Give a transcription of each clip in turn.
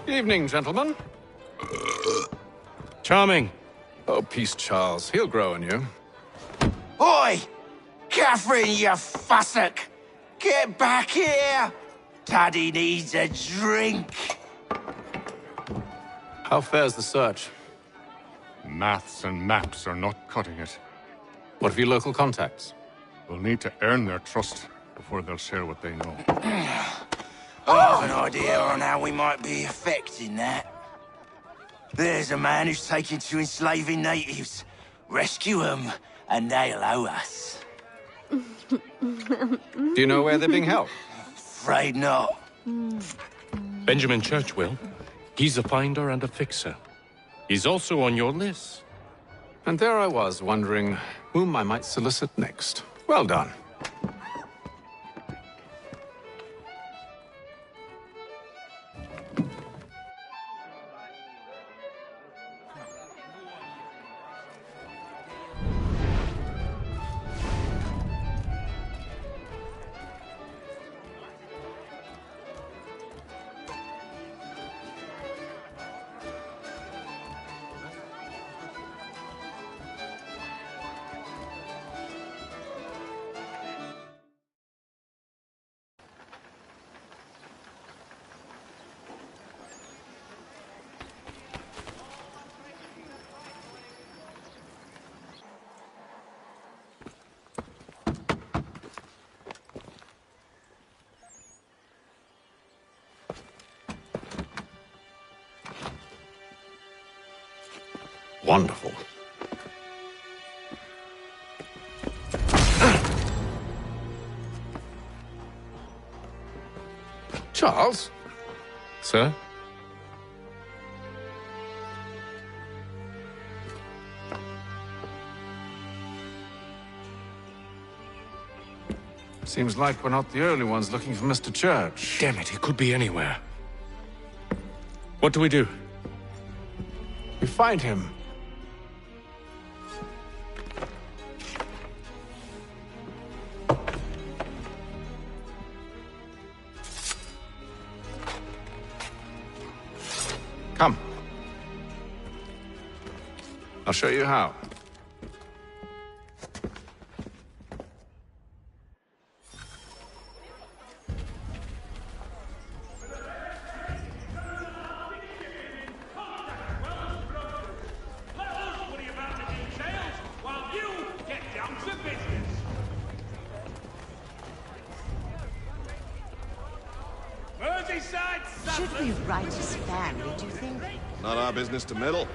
Evening, gentlemen. Charming. Oh, peace, Charles. He'll grow on you. Oi! Catherine, you fussock! Get back here! Taddy needs a drink. How fares the search? Maths and maps are not cutting it. What of your local contacts? We'll need to earn their trust before they'll share what they know. I have an idea on how we might be affecting that. There's a man who's taken to enslaving natives. Rescue them, and they'll owe us. Do you know where they're being held? Afraid not. Benjamin Churchwill. He's a finder and a fixer. He's also on your list. And there I was, wondering whom I might solicit next. Well done. Wonderful. Charles? Sir? Seems like we're not the only ones looking for Mr. Church. Damn it, he could be anywhere. What do we do? We find him. Come. I'll show you how. Should we right his family, do you think? Not our business to meddle,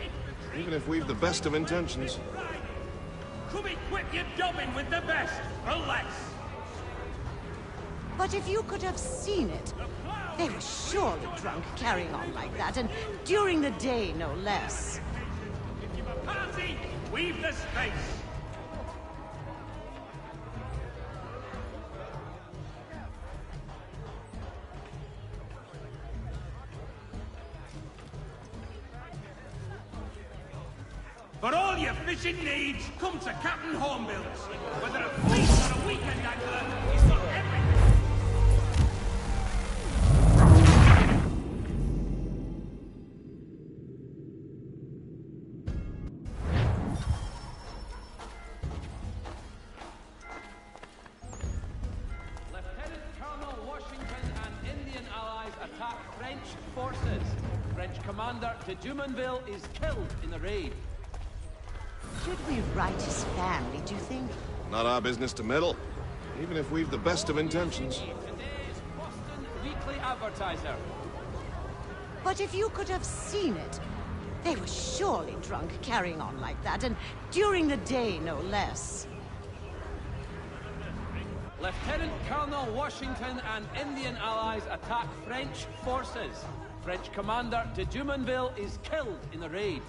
even if we've the best of intentions. Could we quit your jobbing with the best for less? But if you could have seen it, they were surely drunk carrying on like that, and during the day, no less. If you've a party, we've the space. For all your fishing needs, come to Captain Hornbill's. Whether a fleet or a weekend angler, he's got everything. Lieutenant Colonel Washington and Indian allies attack French forces. French commander de Jumonville is killed in the raid. Should we right his family, do you think? Not our business to meddle, even if we've the best of intentions. Today's Boston Weekly Advertiser. But if you could have seen it, they were surely drunk carrying on like that, and during the day, no less. Lieutenant Colonel Washington and Indian allies attack French forces. French commander de Jumonville is killed in the raid.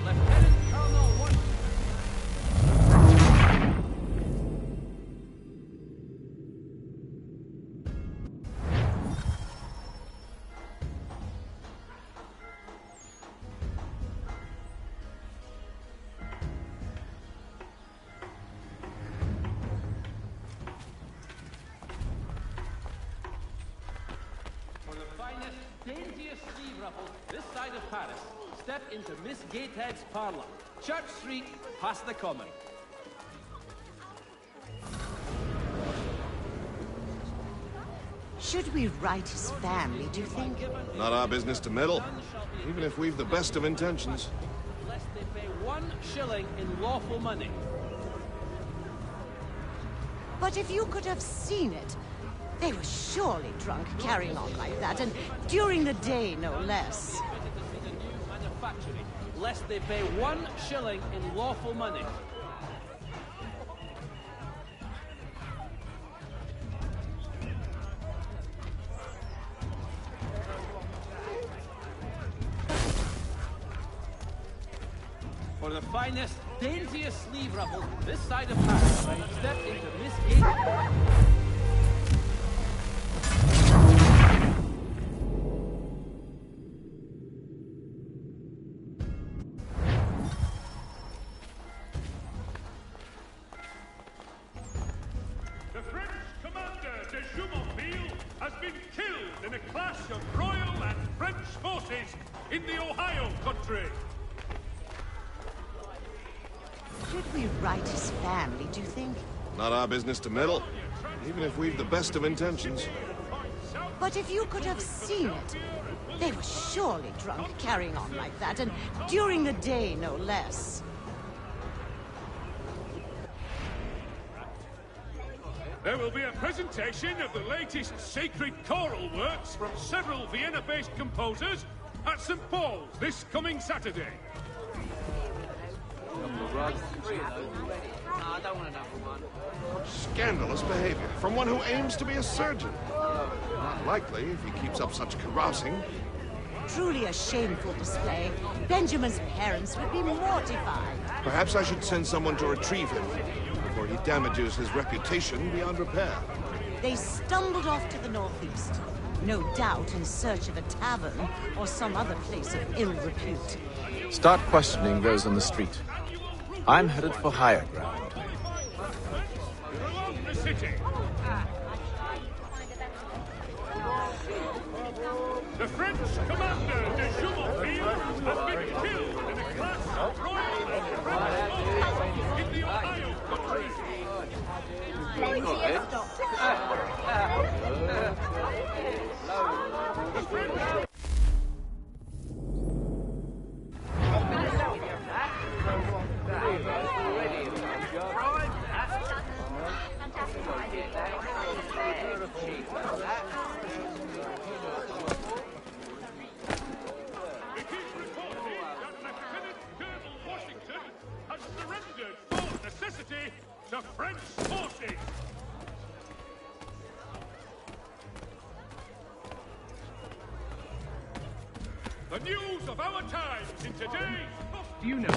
Lieutenant Colonel Washington. daintiest sleeve ruffle this side of Paris. Step into Miss Gatehead's parlour. Church Street, past the Common. Should we write his family, do you think? Not our business to meddle, even if we've the best of intentions. Lest they pay 1 shilling in lawful money. But if you could have seen it, they were surely drunk carrying on like that, and during the day, no less. Lest they pay 1 shilling in lawful money. For the finest, daintiest sleeve ruffle this side of Paris, step into Miss Gate. The French commander de Jumonville has been killed in a clash of Royal and French forces in the Ohio country. Should we write his family, do you think? Not our business to meddle, even if we've the best of intentions. But if you could have seen it, they were surely drunk carrying on like that, and during the day, no less. There will be a presentation of the latest sacred choral works from several Vienna-based composers at St. Paul's this coming Saturday. Scandalous behavior from one who aims to be a surgeon. Not likely if he keeps up such carousing. Truly a shameful display. Benjamin's parents would be mortified. Perhaps I should send someone to retrieve him before he damages his reputation beyond repair. They stumbled off to the northeast, no doubt in search of a tavern or some other place of ill repute. Start questioning those on the street. I'm headed for higher ground. Along the city. The French commander de Jumonville has been killed in a clash of Royal and French forces in the Ohio country. The French to French forces! The news of our times in today's... Do you know?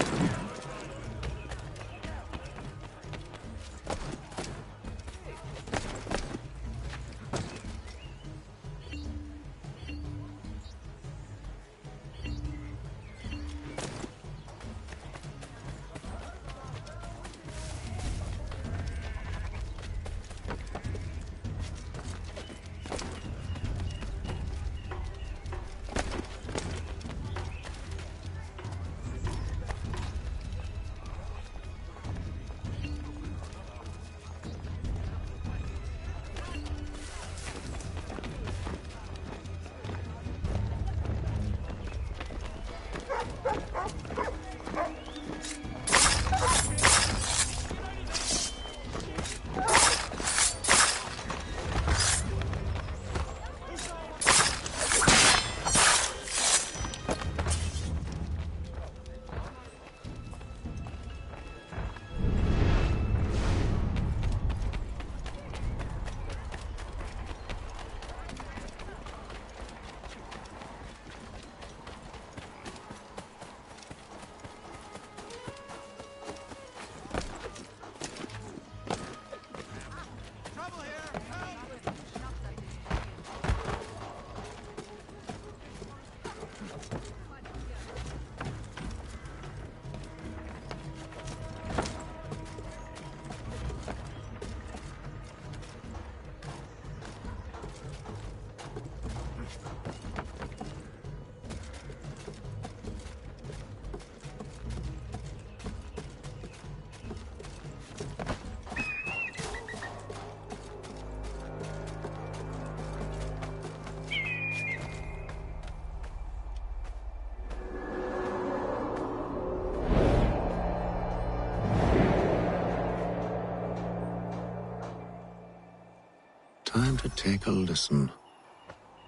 time to take a listen.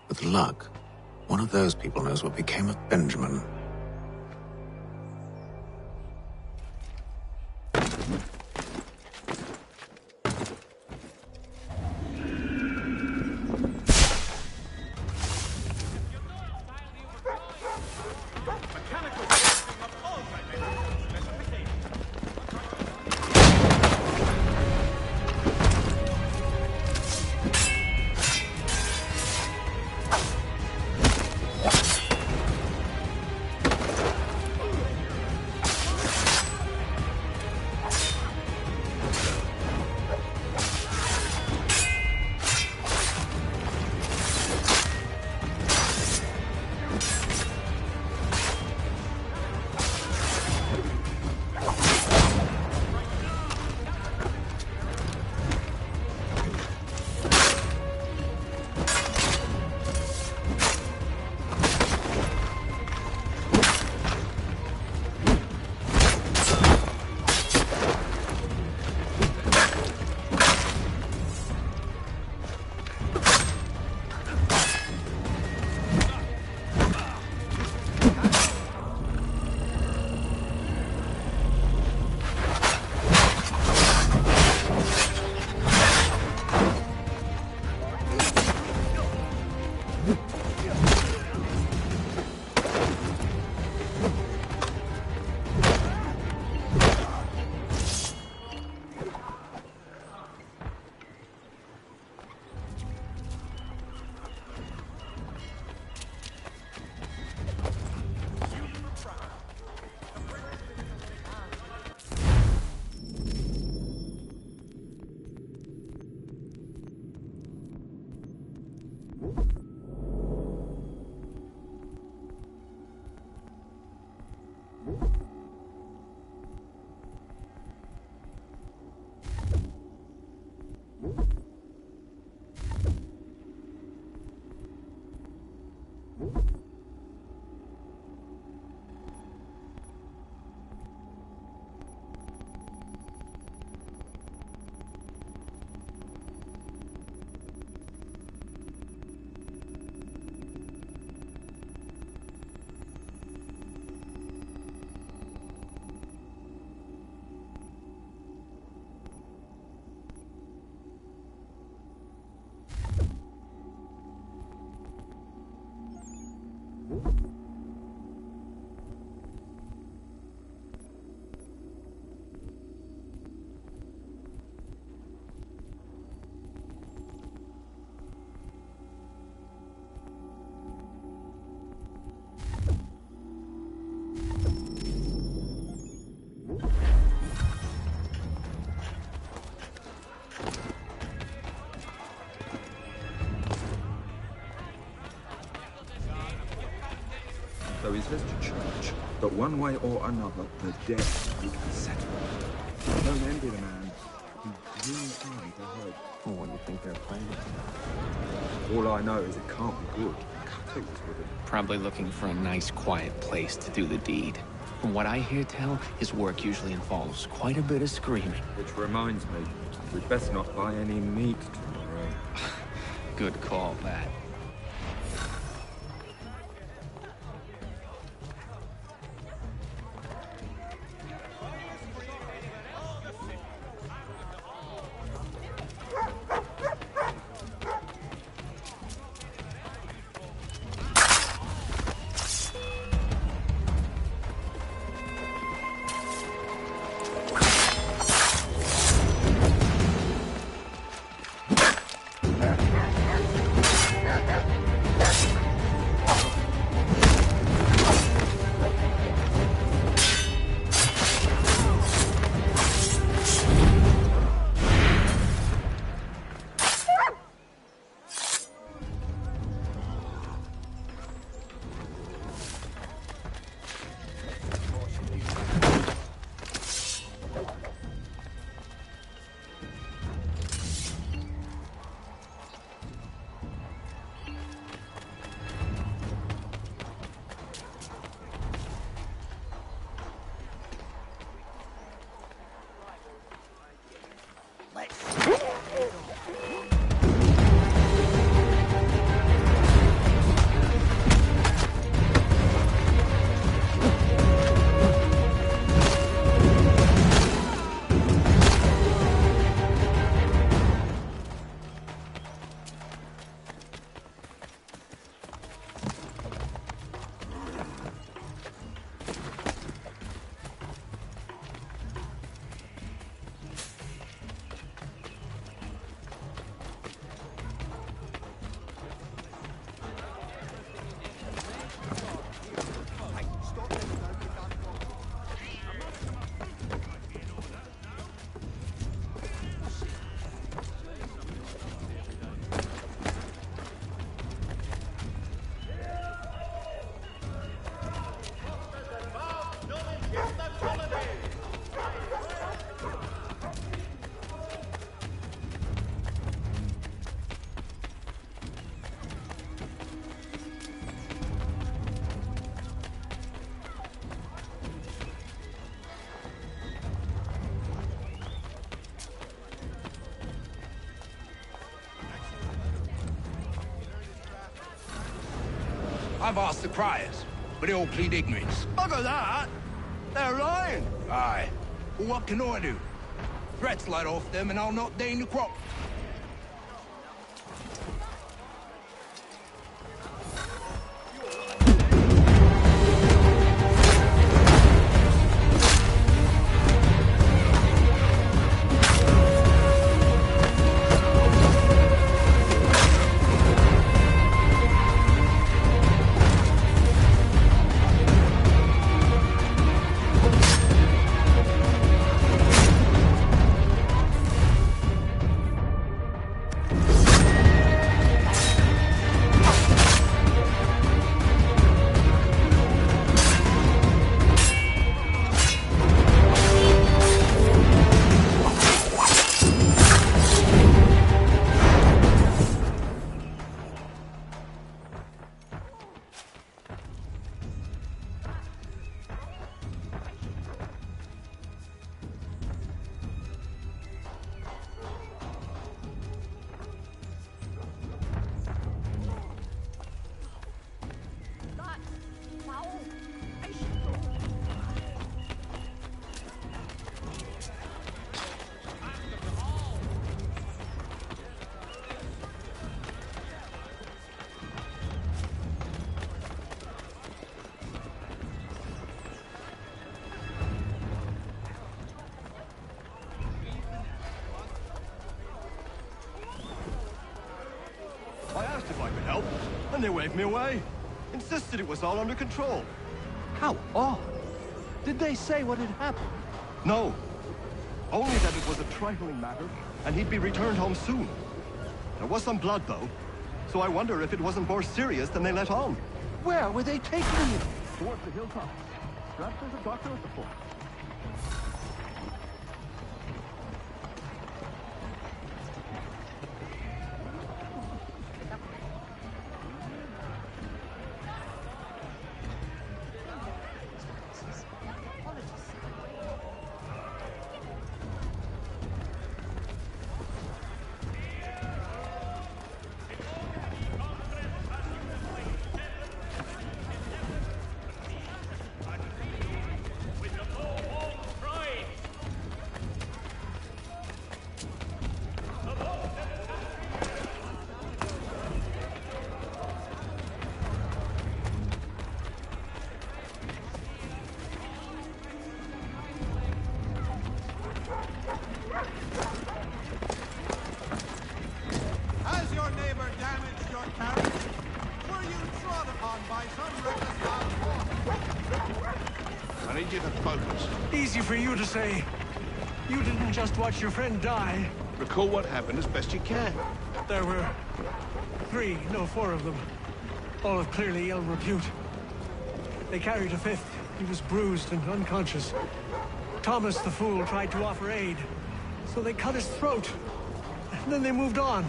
With luck, one of those people knows what became of Benjamin. So he says to church that one way or another, the debt will be settled. Don't envy the man. He's really trying to help. Well, what do you think they're planning? All I know is it can't be good. I can't take this with him. Probably looking for a nice, quiet place to do the deed. From what I hear tell, his work usually involves quite a bit of screaming. Which reminds me, we'd best not buy any meat tomorrow. Good call, Pat. I've asked the criers, but they all plead ignorance. Bugger that! They're lying! Aye. Well, what can I do? Threats light off them and I'll not deign the crop. I asked if I could help, and they waved me away. Insisted it was all under control. How odd. Did they say what had happened? No. Only that it was a trifling matter, and he'd be returned home soon. There was some blood, though, so I wonder if it wasn't more serious than they let on. Where were they taking him? Towards the hilltop. Perhaps there's a doctor at the fort. Has your neighbor damaged your carriage? Were you trod upon by some reckless wild boar? I need you to focus. Easy for you to say. You didn't just watch your friend die. Recall what happened as best you can. There were four of them. All of clearly ill repute. They carried a fifth. He was bruised and unconscious. Thomas the fool tried to offer aid, so they cut his throat. And then they moved on,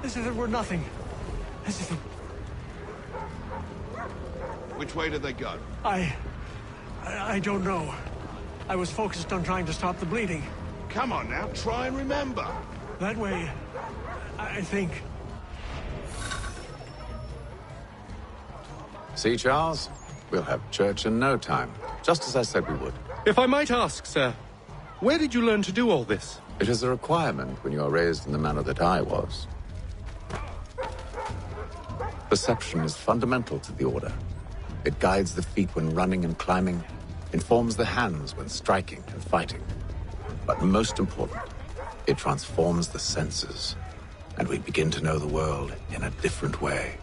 as if it were nothing. As if it... Which way did they go? I don't know. I was focused on trying to stop the bleeding. Come on now, try and remember. That way, I think. See, Charles? We'll have church in no time, just as I said we would. If I might ask, sir, where did you learn to do all this? It is a requirement when you are raised in the manner that I was. Perception is fundamental to the Order. It guides the feet when running and climbing, informs the hands when striking and fighting. But most important, it transforms the senses, and we begin to know the world in a different way.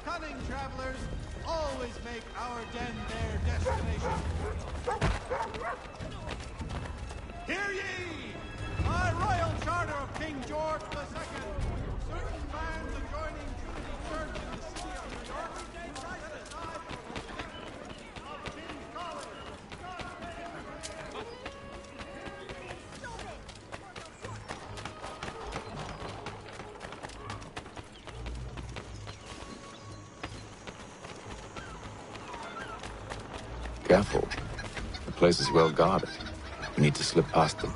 Cunning travelers always make our den their destination. Hear ye! By royal charter of King George II, certain lands adjoining Trinity Church in the city of New York set aside for the safety of King's College. Careful. The place is well guarded. We need to slip past them.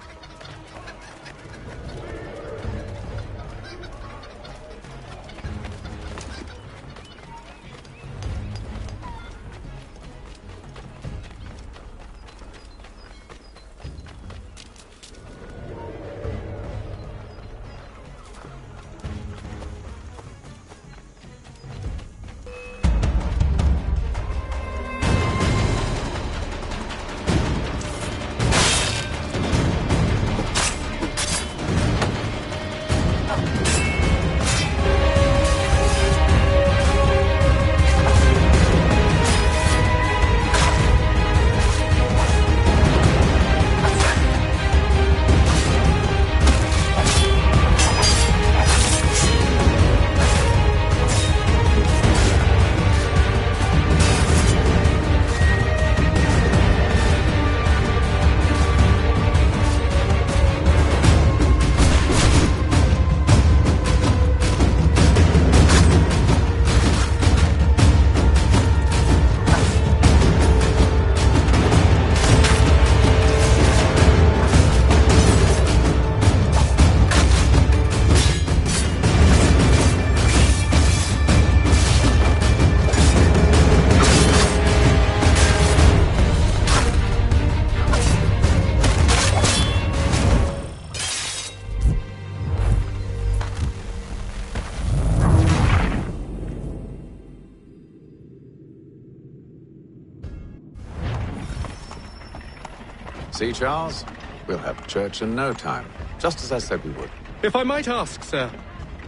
See, Charles? We'll have church in no time, just as I said we would. If I might ask, sir,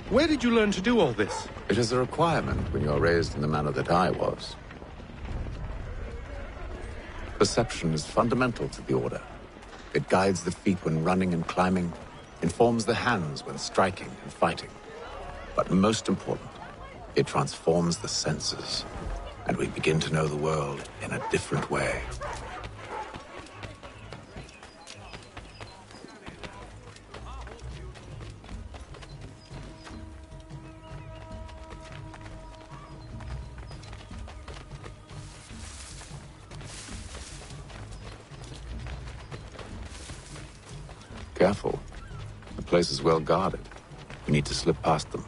where did you learn to do all this? It is a requirement when you're raised in the manner that I was. Perception is fundamental to the Order. It guides the feet when running and climbing, informs the hands when striking and fighting. But most important, it transforms the senses, and we begin to know the world in a different way. Careful. The place is well guarded. We need to slip past them.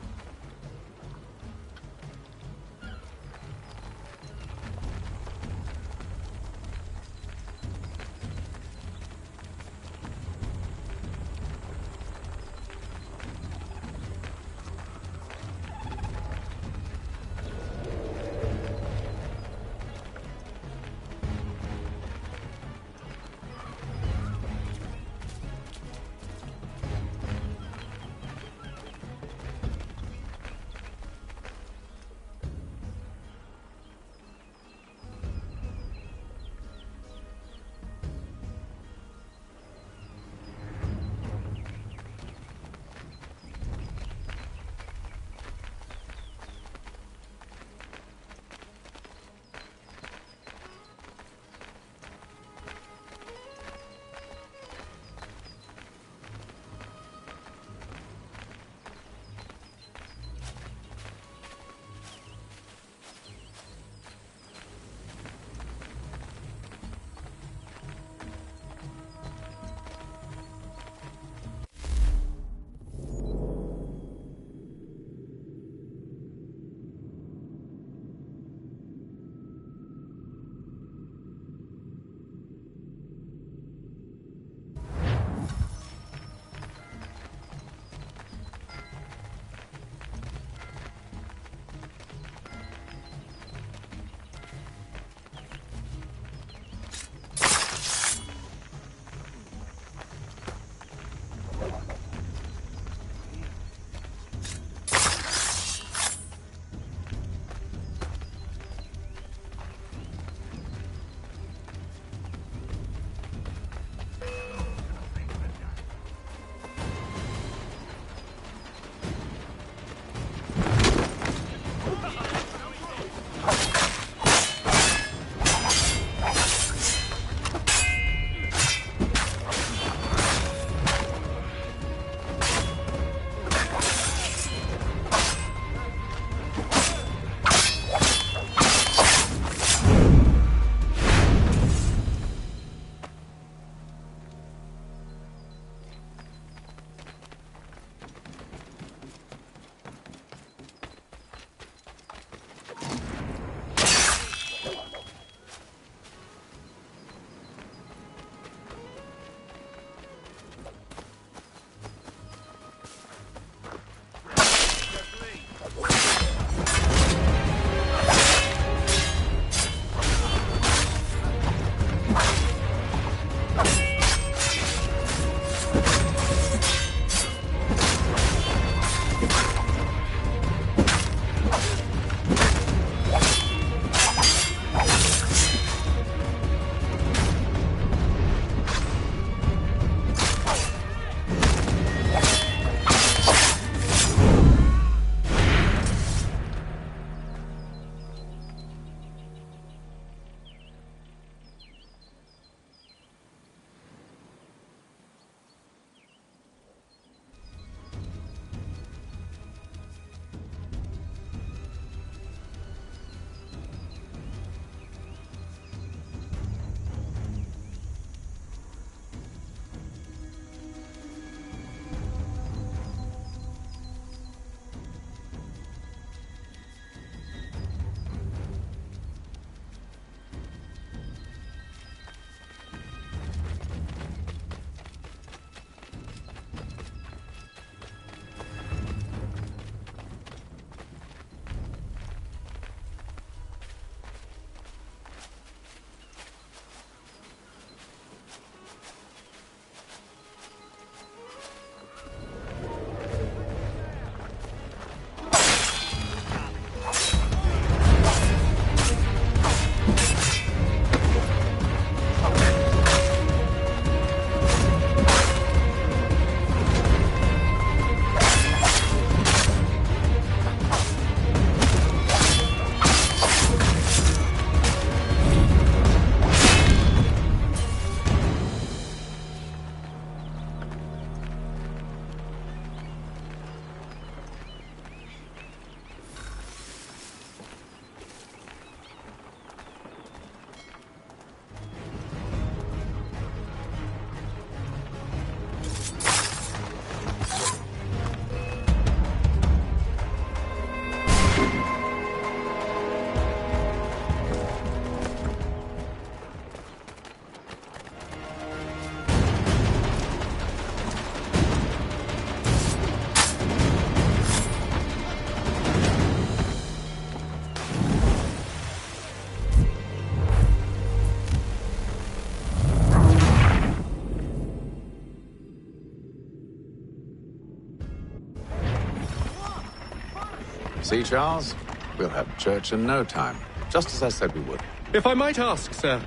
See, Charles? We'll have church in no time, just as I said we would. If I might ask, sir,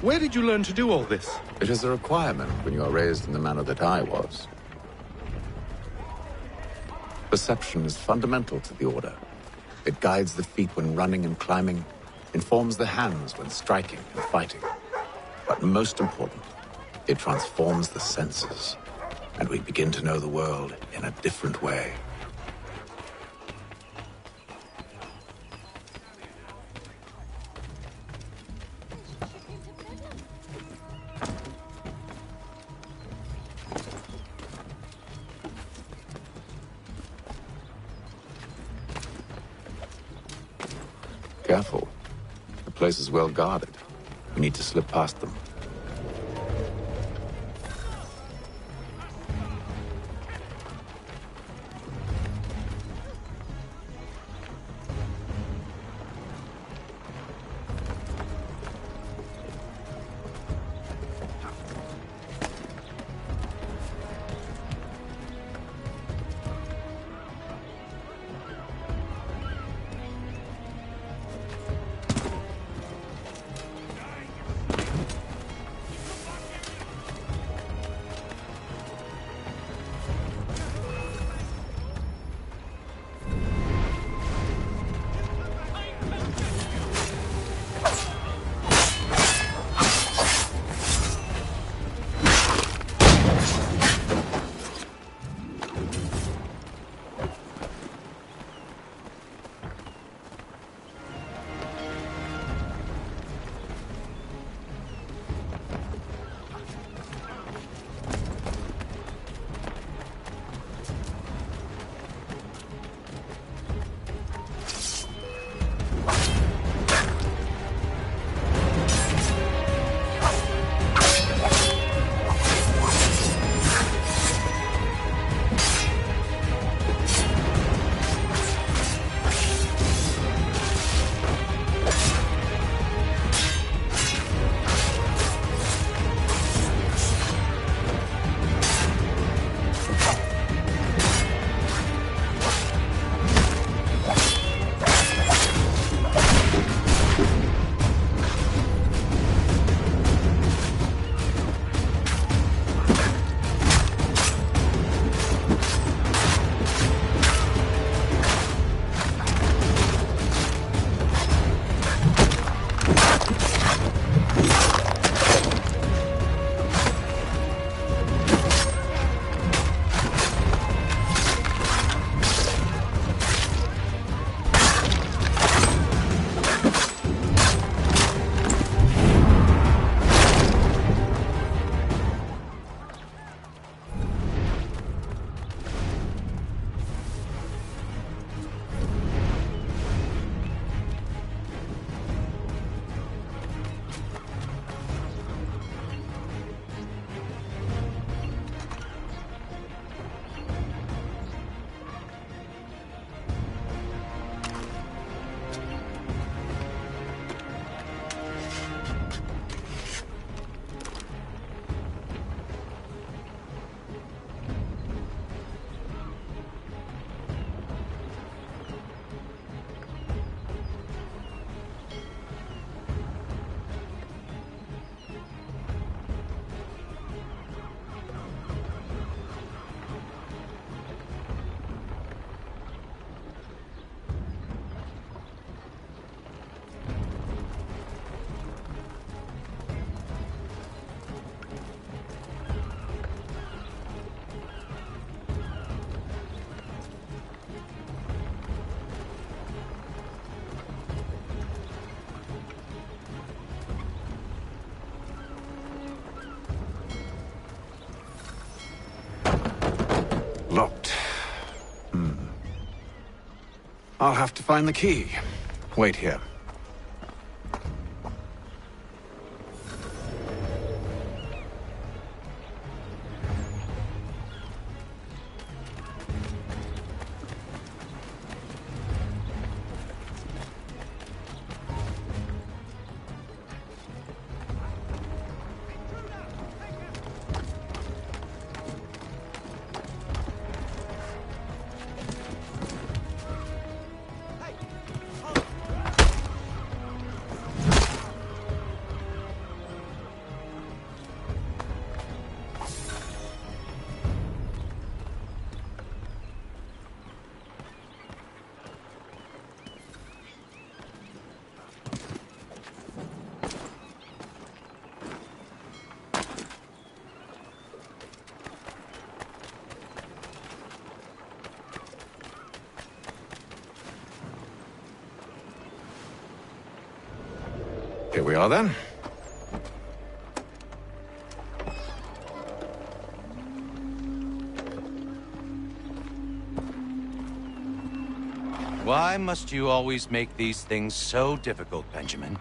where did you learn to do all this? It is a requirement when you are raised in the manner that I was. Perception is fundamental to the Order. It guides the feet when running and climbing, informs the hands when striking and fighting. But most important, it transforms the senses, and we begin to know the world in a different way. Careful. The place is well guarded. We need to slip past them. Locked. I'll have to find the key. Wait here. Here we are then. Why must you always make these things so difficult, Benjamin?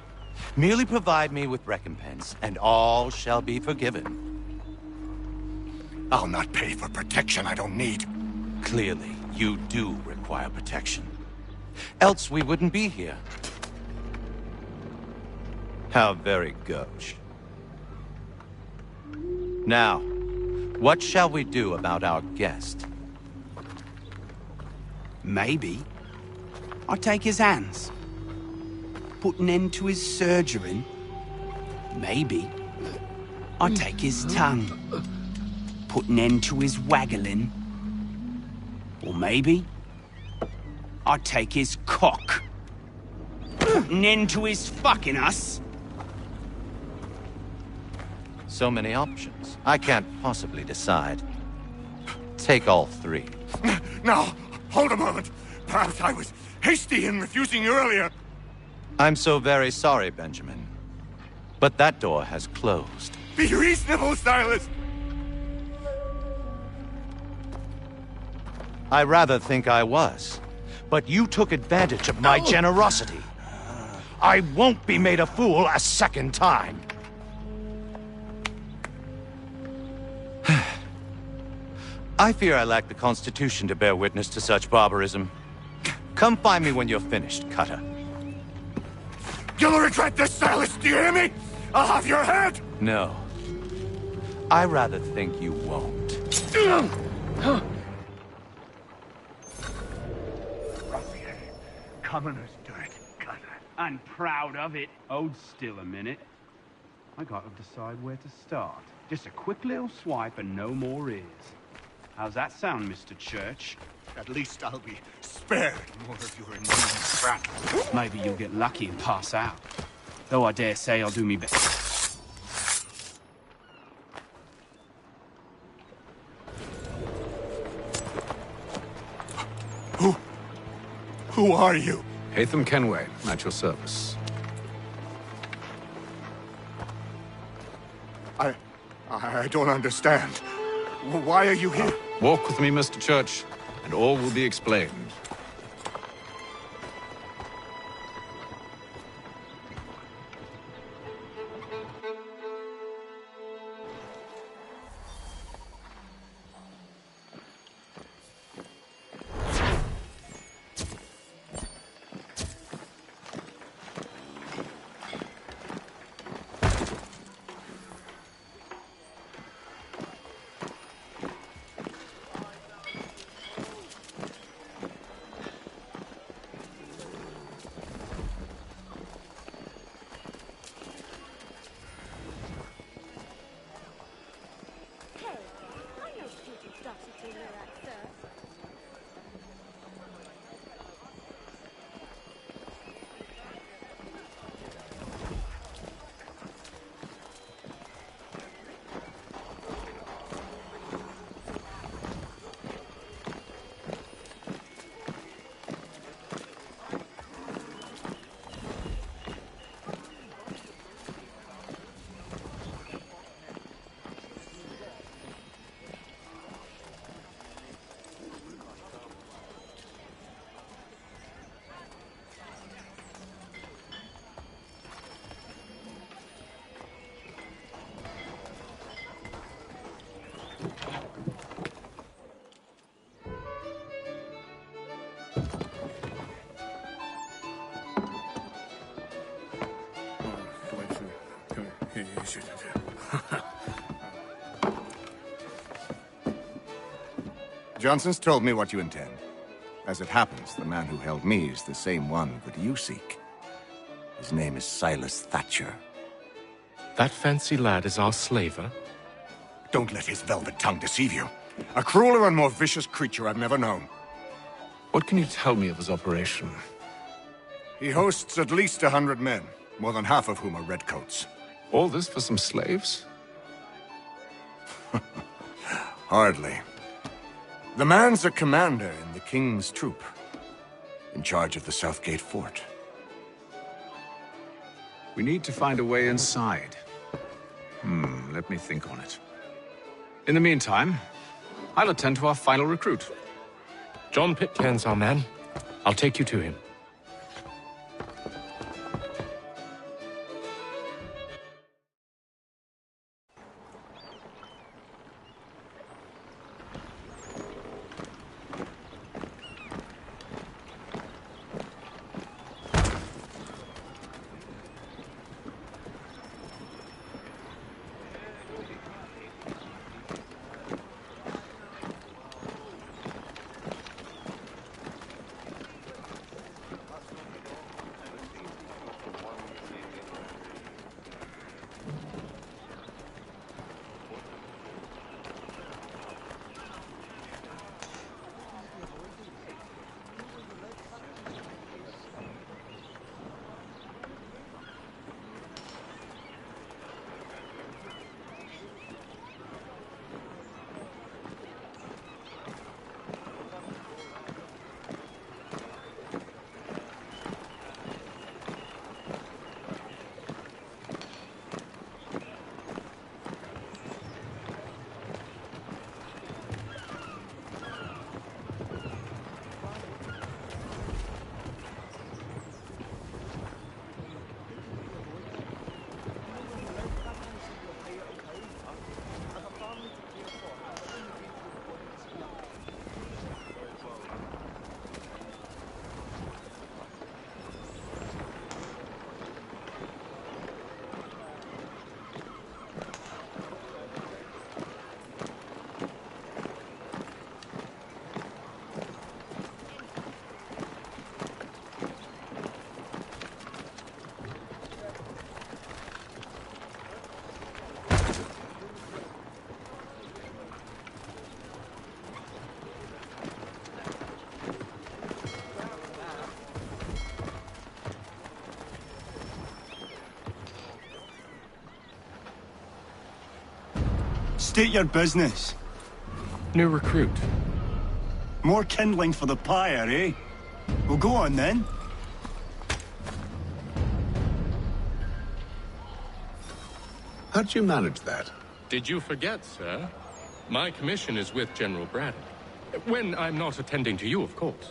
Merely provide me with recompense, and all shall be forgiven. I'll not pay for protection I don't need. Clearly, you do require protection. Else we wouldn't be here. How very gauche. Now, what shall we do about our guest? Maybe I'll take his hands. Put an end to his surgering. Maybe I'll take his tongue. Put an end to his waggling. Or maybe I'll take his cock. Put an end to his fucking us. So many options. I can't possibly decide. Take all three. Now, hold a moment. Perhaps I was hasty in refusing you earlier. I'm so very sorry, Benjamin. But that door has closed. Be reasonable, Silas! I rather think I was. But you took advantage of my generosity. I won't be made a fool a second time. I fear I lack the constitution to bear witness to such barbarism. Come find me when you're finished, Cutter. You'll regret this, Silas, do you hear me? I'll have your head! No. I rather think you won't. Ruffian. Commoner's dirt, Cutter. And proud of it. Hold still a minute. I gotta decide where to start. Just a quick little swipe and no more is. How's that sound, Mr. Church? At least I'll be spared more of your enormous crap. Maybe you'll get lucky and pass out. Though I dare say I'll do me best. Who are you? Hatham Kenway, at your service. I don't understand. Why are you here? Walk with me, Mr. Church, and all will be explained. Johnson's told me what you intend. As it happens, the man who held me is the same one that you seek. His name is Silas Thatcher. That fancy lad is our slaver? Don't let his velvet tongue deceive you. A crueler and more vicious creature I've never known. What can you tell me of his operation? He hosts at least 100 men, more than half of whom are redcoats. All this for some slaves? Hardly. The man's a commander in the King's troop, in charge of the Southgate Fort. We need to find a way inside. Let me think on it. In the meantime, I'll attend to our final recruit. John Pitcairn's our man. I'll take you to him. State your business. New recruit. More kindling for the pyre, eh? Well, go on then. How'd you manage that? Did you forget, sir? My commission is with General Braddock. When I'm not attending to you, of course.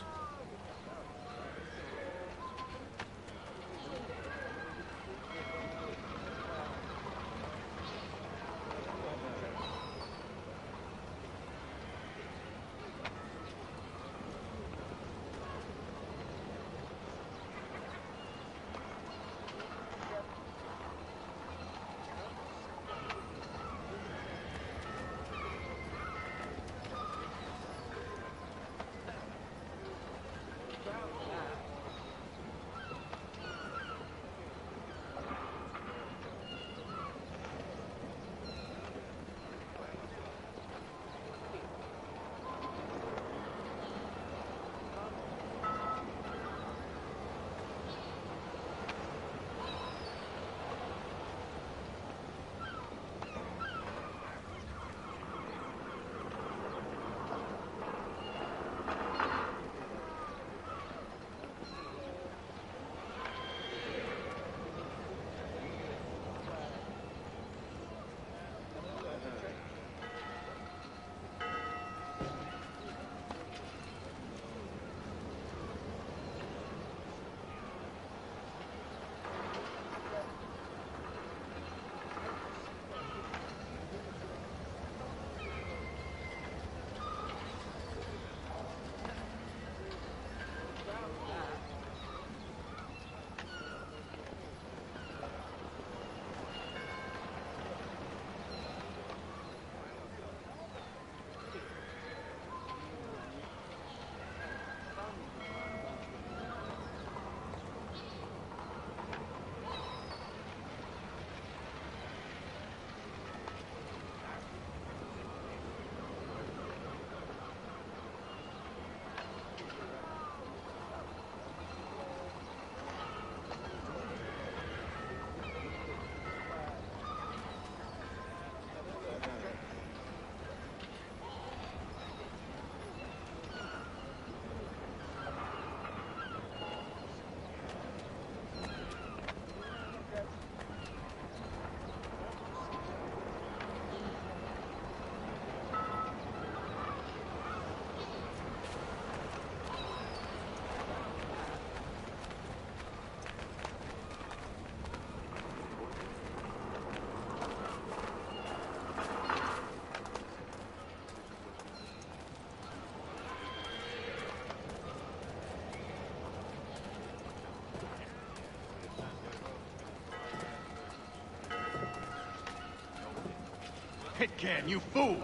Pitcairn, you fool!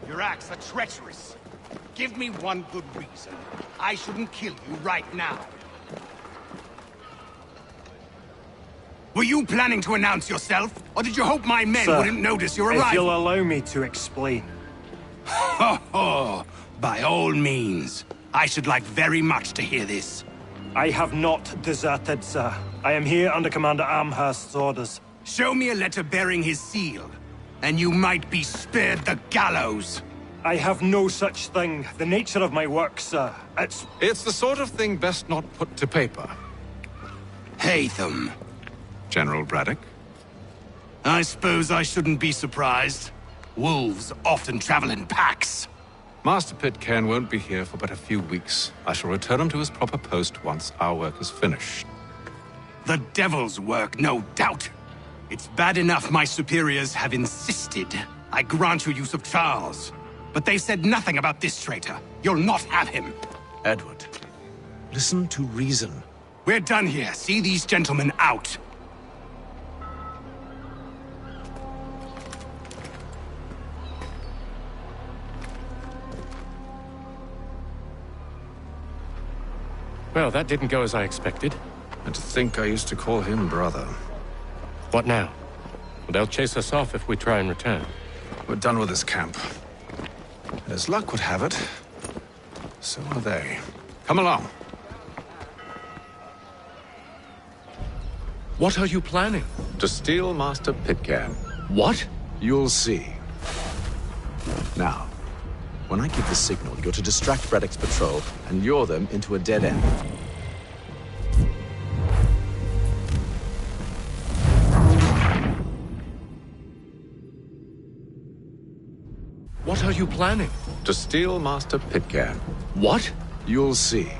Your acts are treacherous. Give me one good reason. I shouldn't kill you right now. Were you planning to announce yourself? Or did you hope my men Sir, wouldn't notice your arrival? if you'll allow me to explain. Ho ho! By all means. I should like very much to hear this. I have not deserted, sir. I am here under Commander Amherst's orders. Show me a letter bearing his seal, and you might be spared the gallows. I have no such thing. The nature of my work, sir, It's the sort of thing best not put to paper. Haytham. General Braddock? I suppose I shouldn't be surprised. Wolves often travel in packs. Master Pitcairn won't be here for but a few weeks. I shall return him to his proper post once our work is finished. The devil's work, no doubt. It's bad enough my superiors have insisted I grant you use of Charles. But they've said nothing about this traitor. You'll not have him. Edward, listen to reason. We're done here. See these gentlemen out. Well, that didn't go as I expected. And to think I used to call him brother. What now? Well, they'll chase us off if we try and return. We're done with this camp. As luck would have it, so are they. Come along. What are you planning? To steal Master Pitcairn. What? You'll see. Now, when I give the signal, you're to distract Braddock's patrol and lure them into a dead end. What are you planning? To steal Master Pitcairn. What? You'll see.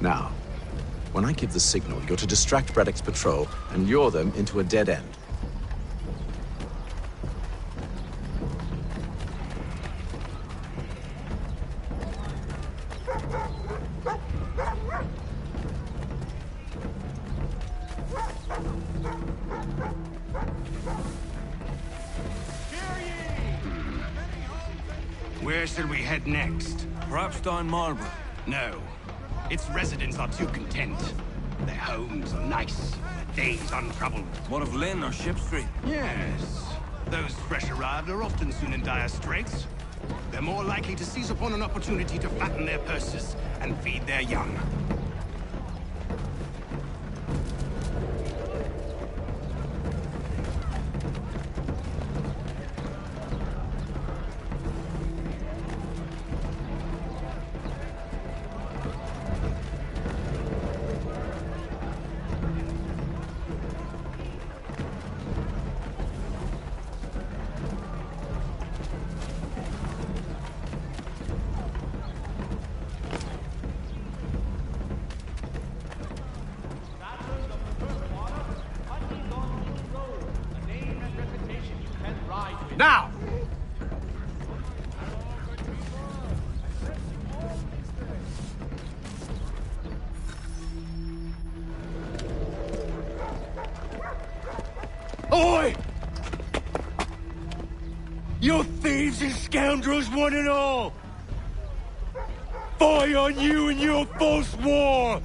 Now, when I give the signal, you're to distract Braddock's patrol and lure them into a dead end. Where should we head next? Perhaps down Marlborough. No. Its residents are too content. Their homes are nice, their days untroubled. What of Lynn or Ship Street? Yes. Those fresh arrived are often soon in dire straits. They're more likely to seize upon an opportunity to fatten their purses and feed their young. Now! Oi! You thieves and scoundrels, one and all! Fie on you and your false war!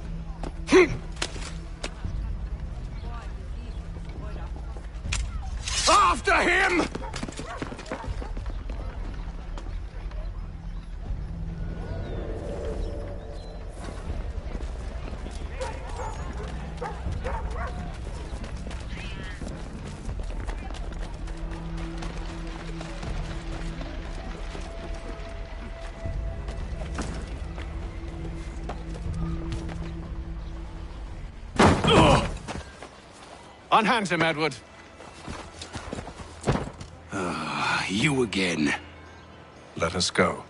After him! Unhand him, Edward. You again. Let us go.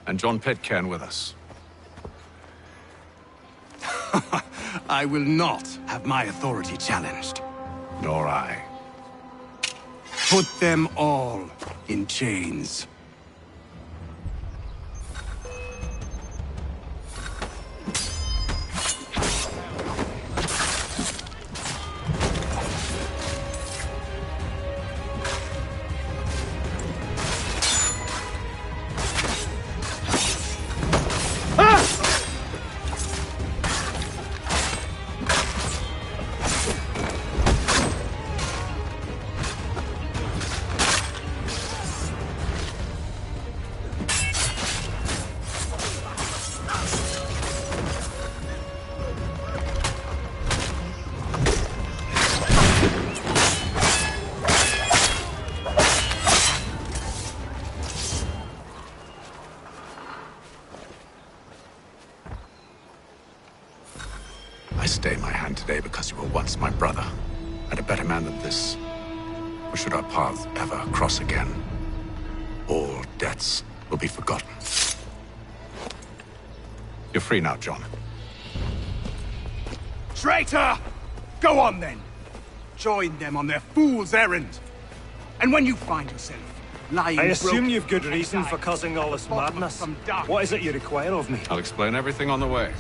And John Pitcairn with us. I will not have my authority challenged. Nor I. Put them all in chains. I stay my hand today because you were once my brother, and a better man than this. Or should our paths ever cross again, all debts will be forgotten. You're free now, John. Traitor! Go on then. Join them on their fool's errand. And when you find yourself lying I assume broken you've good reason for causing all this madness. What is it you require of me? I'll explain everything on the way.